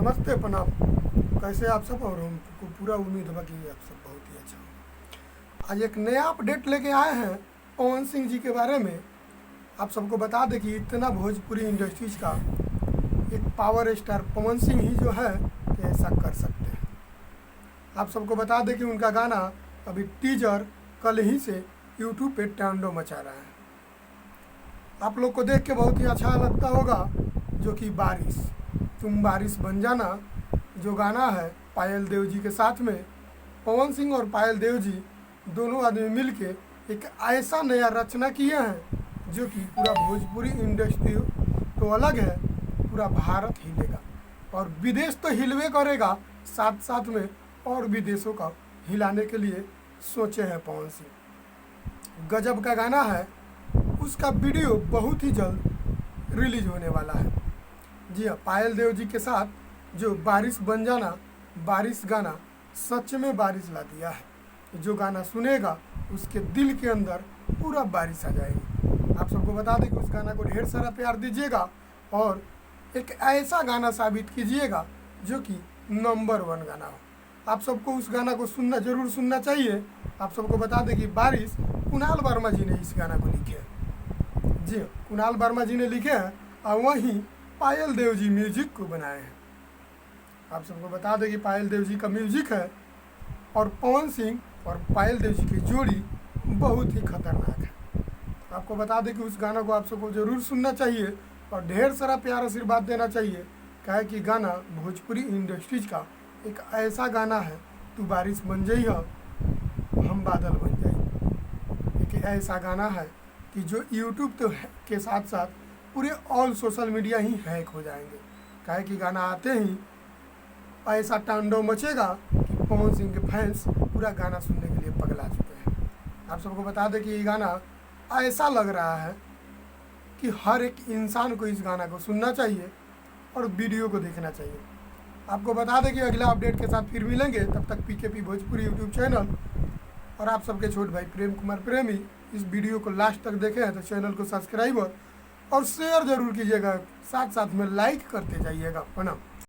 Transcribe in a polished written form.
नमस्ते प्रणाम। कैसे आप सब? और हमको पूरा उम्मीद है कि आप सब बहुत ही अच्छा हो। आज एक नया अपडेट लेके आए हैं पवन सिंह जी के बारे में। आप सबको बता दें कि इतना भोजपुरी इंडस्ट्रीज का एक पावर स्टार पवन सिंह ही जो है कि ऐसा कर सकते हैं। आप सबको बता दें कि उनका गाना अभी टीजर कल ही से यूट्यूब पे ट्रेंडो मचा रहा है। आप लोग को देख के बहुत ही अच्छा लगता होगा, जो कि बारिश तुम बारिश बन जाना जो गाना है पायल देव जी के साथ में। पवन सिंह और पायल देव जी दोनों आदमी मिलके एक ऐसा नया रचना किए हैं जो कि पूरा भोजपुरी इंडस्ट्री तो अलग है, पूरा भारत हिलेगा और विदेश तो हिलवे करेगा, साथ साथ में और विदेशों का हिलाने के लिए सोचे हैं पवन सिंह। गजब का गाना है, उसका वीडियो बहुत ही जल्द रिलीज होने वाला है। जी हाँ, पायल देव जी के साथ जो बारिश बन जाना बारिश गाना सच में बारिश ला दिया है। जो गाना सुनेगा उसके दिल के अंदर पूरा बारिश आ जाएगी। आप सबको बता दें कि उस गाना को ढेर सारा प्यार दीजिएगा और एक ऐसा गाना साबित कीजिएगा जो कि नंबर 1 गाना हो। आप सबको उस गाना को जरूर सुनना चाहिए। आप सबको बता दें कि बारिश कुणाल वर्मा जी ने इस गाना को लिखे हैं। जी हाँ, कुणाल वर्मा जी ने लिखे हैं और वहीं पायल देव जी म्यूजिक को बनाए हैं। आप सबको बता दें कि पायल देव जी का म्यूजिक है और पवन सिंह और पायल देव जी की जोड़ी बहुत ही खतरनाक है। आपको बता दें कि उस गाना को आप सबको ज़रूर सुनना चाहिए और ढेर सारा प्यार आशीर्वाद देना चाहिए। क्या है कि गाना भोजपुरी इंडस्ट्रीज का एक ऐसा गाना है, तू बारिश बन जाइए हम बादल बन जाइए। एक ऐसा गाना है कि जो यूट्यूब तो के साथ साथ पूरे ऑल सोशल मीडिया ही हैक हो जाएंगे। क्या है कि गाना आते ही ऐसा तांडव मचेगा कि पवन सिंह के फैंस पूरा गाना सुनने के लिए पगला चुके हैं। आप सबको बता दें कि ये गाना ऐसा लग रहा है कि हर एक इंसान को इस गाना को सुनना चाहिए और वीडियो को देखना चाहिए। आपको बता दें कि अगला अपडेट के साथ फिर मिलेंगे। तब तक पीकेपी भोजपुरी यूट्यूब चैनल और आप सबके छोटे भाई प्रेम कुमार प्रेमी इस वीडियो को लास्ट तक देखे हैं तो चैनल को सब्सक्राइब और शेयर जरूर कीजिएगा, साथ साथ में लाइक करते जाइएगा। प्रणाम।